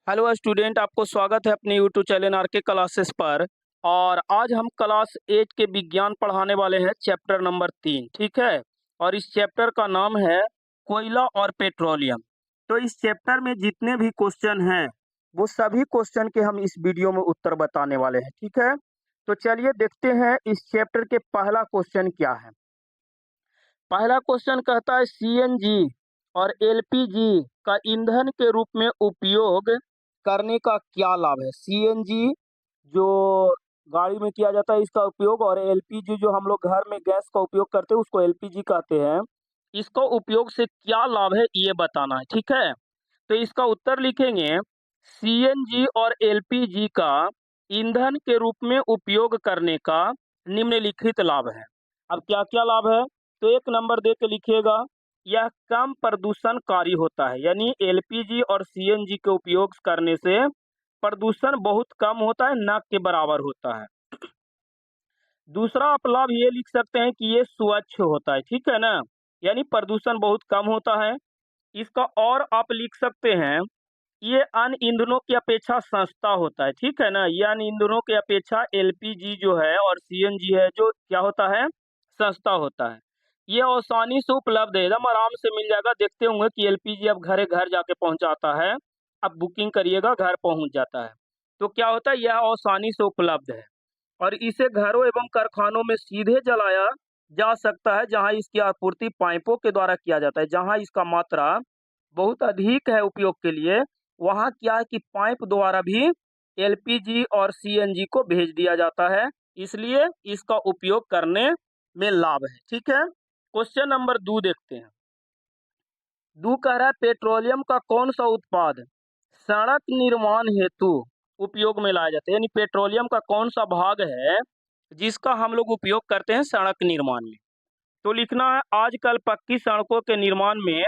Hello student, आपको स्वागत है अपने यूट्यूब चैनल आर के क्लासेस पर। और आज हम क्लास 8 के विज्ञान पढ़ाने वाले हैं, चैप्टर नंबर 3। ठीक है। और इस चैप्टर का नाम है कोयला और पेट्रोलियम। तो इस चैप्टर में जितने भी क्वेश्चन हैं वो सभी क्वेश्चन के हम इस वीडियो में उत्तर बताने वाले हैं। ठीक है। तो चलिए देखते हैं इस चैप्टर के पहला क्वेश्चन क्या है। पहला क्वेश्चन कहता है सीएनजी और एलपीजी का ईंधन के रूप में उपयोग करने का क्या लाभ है। सीएनजी जो गाड़ी में किया जाता है इसका उपयोग, और एलपीजी जो हम लोग घर में गैस का उपयोग करते हैं उसको एलपीजी कहते हैं। इसका उपयोग से क्या लाभ है ये बताना है। ठीक है। तो इसका उत्तर लिखेंगे सीएनजी और एलपीजी का ईंधन के रूप में उपयोग करने का निम्नलिखित लाभ है। अब क्या क्या लाभ है तो एक नंबर दे के लिखिएगा। यह कम प्रदूषणकारी होता है, यानी एलपीजी और सीएनजी के उपयोग करने से प्रदूषण बहुत कम होता है, ना के बराबर होता है। दूसरा आप लाभ ये लिख सकते हैं कि ये स्वच्छ होता है। ठीक है ना, यानी प्रदूषण बहुत कम होता है। इसका और आप लिख सकते हैं ये अन्य ईंधनों की अपेक्षा सस्ता होता है। ठीक है ना, ये अन्य ईंधनों की अपेक्षा एलपीजी जो है और सीएनजी है जो क्या होता है, सस्ता होता है। ये आसानी से उपलब्ध है, एकदम आराम से मिल जाएगा। देखते होंगे कि एलपीजी अब घरे घर जाके पहुंचाता है। अब बुकिंग करिएगा घर पहुंच जाता है। तो क्या होता है, यह आसानी से उपलब्ध है और इसे घरों एवं कारखानों में सीधे जलाया जा सकता है, जहां इसकी आपूर्ति पाइपों के द्वारा किया जाता है। जहां इसका मात्रा बहुत अधिक है उपयोग के लिए, वहां क्या है कि पाइप द्वारा भी एलपीजी और सीएनजी को भेज दिया जाता है, इसलिए इसका उपयोग करने में लाभ है। ठीक है। क्वेश्चन नंबर 2 देखते हैं। दू कह रहा है पेट्रोलियम का कौन सा उत्पाद सड़क निर्माण हेतु उपयोग में लाया जाता है, यानी पेट्रोलियम का कौन सा भाग है जिसका हम लोग उपयोग करते हैं सड़क निर्माण में। तो लिखना है आजकल पक्की सड़कों के निर्माण में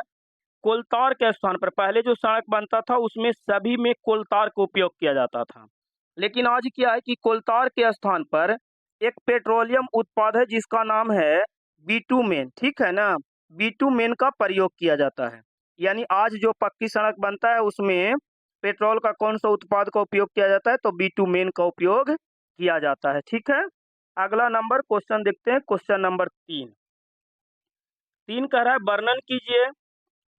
कोलतार के स्थान पर, पहले जो सड़क बनता था उसमें सभी में कोलतार का उपयोग किया जाता था, लेकिन आज क्या है कि कोलतार के स्थान पर एक पेट्रोलियम उत्पाद है जिसका नाम है बीटूमेन। ठीक है ना, बीटूमेन का प्रयोग किया जाता है। यानी आज जो पक्की सड़क बनता है उसमें पेट्रोल का कौन सा उत्पाद का उपयोग किया जाता है, तो बीटूमेन का उपयोग किया जाता है। ठीक है। अगला नंबर क्वेश्चन देखते हैं, क्वेश्चन नंबर 3। 3 कह रहा है वर्णन कीजिए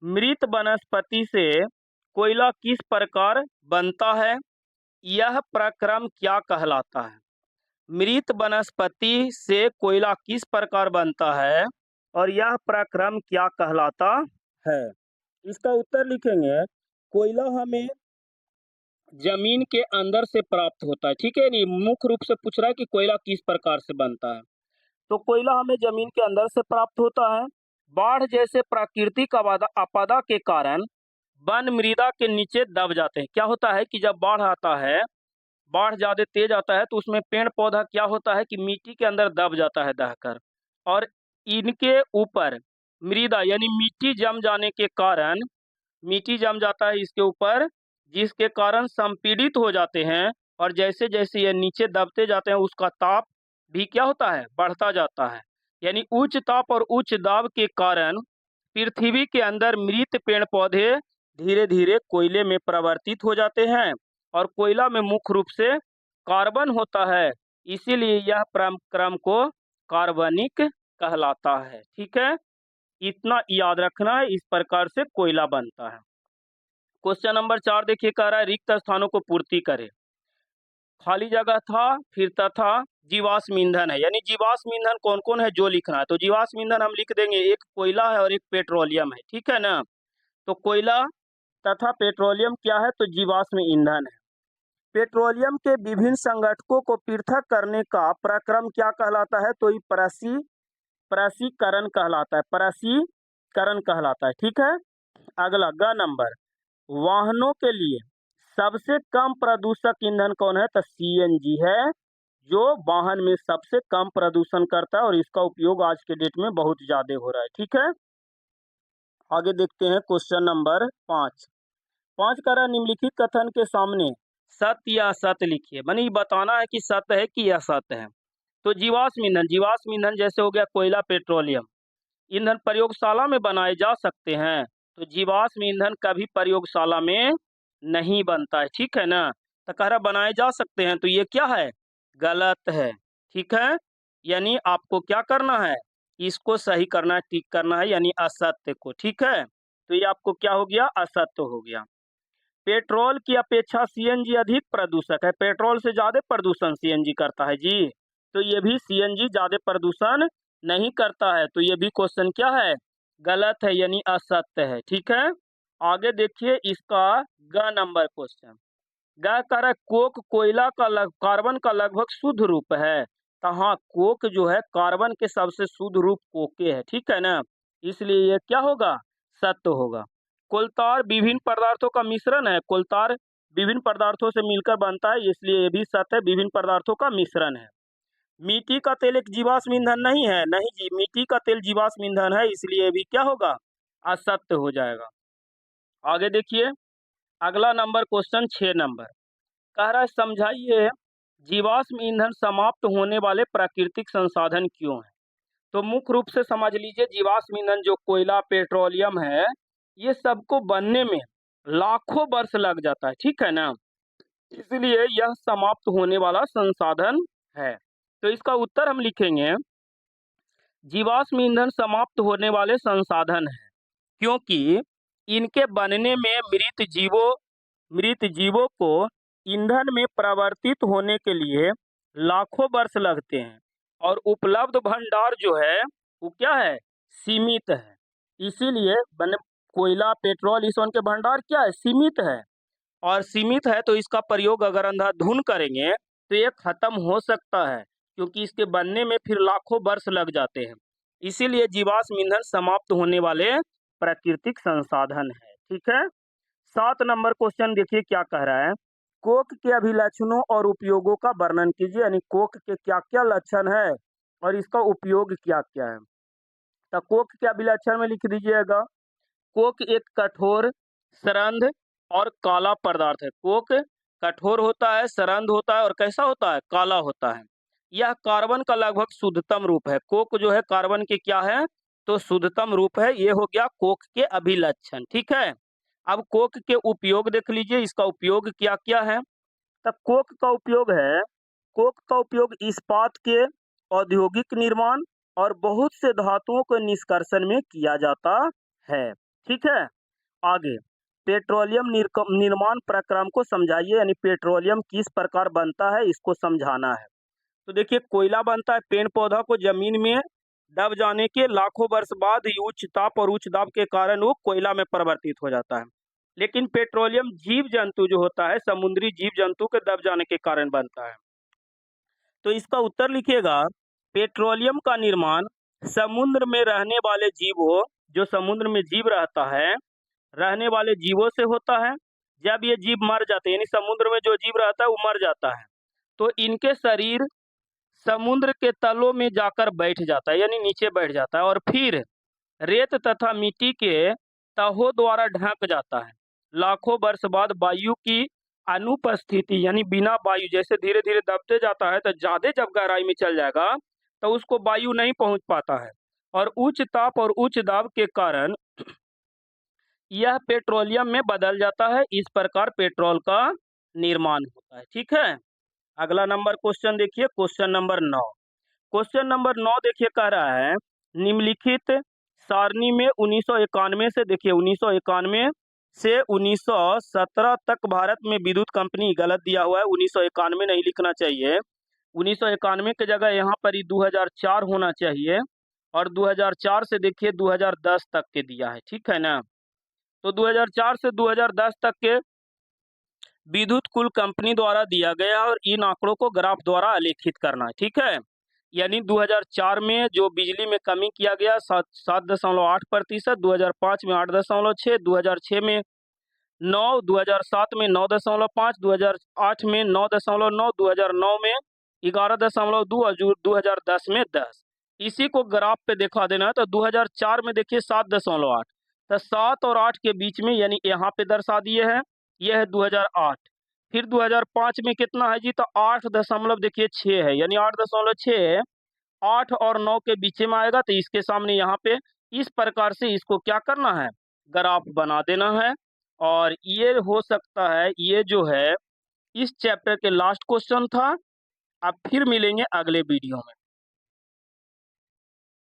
मृत वनस्पति से कोयला किस प्रकार बनता है, यह प्रक्रम क्या कहलाता है। मृत वनस्पति से कोयला किस प्रकार बनता है और यह प्रक्रम क्या कहलाता है। इसका उत्तर लिखेंगे कोयला हमें जमीन के अंदर से प्राप्त होता है। ठीक है, नहीं मुख्य रूप से पूछ रहा है कि कोयला किस प्रकार से बनता है। तो कोयला हमें जमीन के अंदर से प्राप्त होता है। बाढ़ जैसे प्राकृतिक आपदा के कारण वन मृदा के नीचे दब जाते हैं। क्या होता है कि जब बाढ़ आता है, बाढ़ ज्यादा तेज आता है, तो उसमें पेड़ पौधा क्या होता है कि मिट्टी के अंदर दब जाता है दहकर, और इनके ऊपर मृदा यानी मिट्टी जम जाने के कारण, मिट्टी जम जाता है इसके ऊपर, जिसके कारण संपीड़ित हो जाते हैं। और जैसे जैसे ये नीचे दबते जाते हैं उसका ताप भी क्या होता है, बढ़ता जाता है। यानी उच्च ताप और उच्च दाब के कारण पृथ्वी के अंदर मृत पेड़ पौधे धीरे धीरे कोयले में परिवर्तित हो जाते हैं, और कोयला में मुख्य रूप से कार्बन होता है, इसीलिए यह क्रम को कार्बनिक कहलाता है। ठीक है, इतना याद रखना है, इस प्रकार से कोयला बनता है। क्वेश्चन नंबर 4 देखिए, कह रहा है रिक्त स्थानों को पूर्ति करे। खाली जगह था, फिर तथा जीवाश्म ईंधन है, यानी जीवाश्म ईंधन कौन कौन है जो लिखना है। तो जीवाश्म ईंधन हम लिख देंगे, एक कोयला है और एक पेट्रोलियम है। ठीक है ना, तो कोयला तथा पेट्रोलियम क्या है, तो जीवाश्म ईंधन है। पेट्रोलियम के विभिन्न संगठकों को पृथक करने का प्रक्रम क्या कहलाता है, तो ये प्रसीकरण कहलाता है, प्रसीकरण कहलाता है। ठीक है। अगला ग नंबर, वाहनों के लिए सबसे कम प्रदूषक ईंधन कौन है, तो सीएनजी है, जो वाहन में सबसे कम प्रदूषण करता है और इसका उपयोग आज के डेट में बहुत ज्यादा हो रहा है। ठीक है। आगे देखते हैं क्वेश्चन नंबर 5। 5 कह रहा है निम्नलिखित कथन के सामने सत्य या असत्य लिखिए, मानी ये बताना है कि सत्य है कि असत्य है। तो जीवाश्म ईंधन जैसे हो गया कोयला पेट्रोलियम, ईंधन प्रयोगशाला में बनाए जा सकते हैं, तो जीवाश्म ईंधन कभी प्रयोगशाला में नहीं बनता है, ठीक है ना। तो कह रहा बनाए जा सकते हैं, तो ये क्या है, गलत है, ठीक है। यानी आपको क्या करना है, इसको सही करना है, टिक करना है, यानी असत्य को, ठीक है। तो ये आपको क्या हो गया, असत्य हो गया। पेट्रोल की अपेक्षा सीएनजी अधिक प्रदूषक है, पेट्रोल से ज्यादा प्रदूषण सीएनजी करता है जी। तो ये भी सीएनजी ज्यादा प्रदूषण नहीं करता है, तो ये भी क्वेश्चन क्या है, गलत है, यानी असत्य है, ठीक है। आगे देखिए इसका ग नंबर क्वेश्चन। ग कह रहा है कोक कोयला का कार्बन का लगभग शुद्ध रूप है। तो हाँ, कोक जो है कार्बन के सबसे शुद्ध रूप कोके है, ठीक है ना। इसलिए ये क्या होगा, सत्य होगा। कोलतार विभिन्न पदार्थों का मिश्रण है, कोलतार विभिन्न पदार्थों से मिलकर बनता है, इसलिए ये भी सत्य है, विभिन्न पदार्थों का मिश्रण है। मिट्टी का तेल एक जीवाश्म ईंधन नहीं है, नहीं जी, मिट्टी का तेल जीवाश्म ईंधन है, इसलिए ये भी क्या होगा, असत्य हो जाएगा। आगे देखिए अगला नंबर क्वेश्चन 6 नंबर। कह रहा है समझाइए जीवाश्म ईंधन समाप्त होने वाले प्राकृतिक संसाधन क्यों हैं। तो मुख्य रूप से समझ लीजिए जीवाश्म ईंधन जो कोयला पेट्रोलियम है, ये सबको बनने में लाखों वर्ष लग जाता है, ठीक है ना। इसलिए यह समाप्त होने वाला संसाधन है। तो इसका उत्तर हम लिखेंगे जीवाश्म ईंधन समाप्त होने वाले संसाधन है, क्योंकि इनके बनने में मृत जीवों को ईंधन में परिवर्तित होने के लिए लाखों वर्ष लगते हैं, और उपलब्ध भंडार जो है वो क्या है, सीमित है। इसीलिए बन कोयला पेट्रोल इस के भंडार क्या है, सीमित है, और सीमित है, तो इसका प्रयोग अगर अंधाधुन करेंगे तो ये खत्म हो सकता है, क्योंकि इसके बनने में फिर लाखों वर्ष लग जाते हैं। इसीलिए जीवाश्म ईंधन समाप्त होने वाले प्राकृतिक संसाधन है, ठीक है। 7 नंबर क्वेश्चन देखिए क्या कह रहा है, कोक के अभिलक्षणों और उपयोगों का वर्णन कीजिए, यानी कोक के क्या क्या लक्षण है और इसका उपयोग क्या क्या है। तो कोक के अभिलक्षण में लिख दीजिएगा, कोक एक कठोर, सरंध और काला पदार्थ है। कोक कठोर होता है, सरंध होता है और कैसा होता है, काला होता है। यह कार्बन का लगभग शुद्धतम रूप है। कोक जो है कार्बन के क्या है, तो शुद्धतम रूप है। ये हो गया कोक के अभिलक्षण, ठीक है। अब कोक के उपयोग देख लीजिए, इसका उपयोग क्या क्या है। तो कोक का उपयोग इस्पात के औद्योगिक निर्माण और बहुत से धातुओं के निष्कर्षण में किया जाता है, ठीक है। आगे पेट्रोलियम निर्माण प्रक्रम को समझाइए, यानी पेट्रोलियम किस प्रकार बनता है इसको समझाना है। तो देखिए कोयला बनता है पेड़ पौधा को जमीन में दब जाने के लाखों वर्ष बाद उच्च ताप और उच्च दाब के कारण वो कोयला में परिवर्तित हो जाता है। लेकिन पेट्रोलियम जीव जंतु जो होता है, समुद्री जीव जंतु के दब जाने के कारण बनता है। तो इसका उत्तर लिखिएगा, पेट्रोलियम का निर्माण समुद्र में रहने वाले जीवों, जो समुद्र में जीव रहता है, रहने वाले जीवों से होता है। जब ये जीव मर जाते हैं, यानी समुद्र में जो जीव रहता है वो मर जाता है, तो इनके शरीर समुद्र के तलों में जाकर बैठ जाता है, यानी नीचे बैठ जाता है, और फिर रेत तथा मिट्टी के तहों द्वारा ढक जाता है। लाखों वर्ष बाद वायु की अनुपस्थिति, यानी बिना वायु, जैसे धीरे धीरे दबते जाता है तो ज्यादा जब गहराई में चल जाएगा तो उसको वायु नहीं पहुंच पाता है, और उच्च ताप और उच्च दाब के कारण यह पेट्रोलियम में बदल जाता है। इस प्रकार पेट्रोल का निर्माण होता है, ठीक है। अगला नंबर क्वेश्चन देखिए, क्वेश्चन नंबर 9। क्वेश्चन नंबर 9 देखिए कह रहा है निम्नलिखित सारणी में 1991 से, देखिए 1991 से 1917 तक भारत में विद्युत कंपनी, गलत दिया हुआ है, 1991 नहीं लिखना चाहिए। 1991 की जगह यहाँ पर ही 2004 होना चाहिए, और 2004 से देखिए 2010 तक के दिया है, ठीक है ना। तो 2004 से 2010 तक के विद्युत कुल कंपनी द्वारा दिया गया, और इन आंकड़ों को ग्राफ द्वारा आलेखित करना है, ठीक है। यानी 2004 में जो बिजली में कमी किया गया 7.8%, 2005 में 8.6, 2006 में 9, 2007 में 9.5, 2008 में 9.9, 2009 में 11.2 और 2010 में 10। इसी को ग्राफ पे दिखा देना है। तो 2004 में देखिए 7.8, तो 7 और 8 के बीच में, यानी यहाँ पे दर्शा दिए हैं, यह है 2008। फिर 2005 में कितना है जी, तो 8.6 है, यानी 8.6 8 और 9 के बीच में आएगा, तो इसके सामने यहाँ पे इस प्रकार से इसको क्या करना है, ग्राफ बना देना है। और ये हो सकता है ये जो है इस चैप्टर के लास्ट क्वेश्चन था। अब फिर मिलेंगे अगले वीडियो में।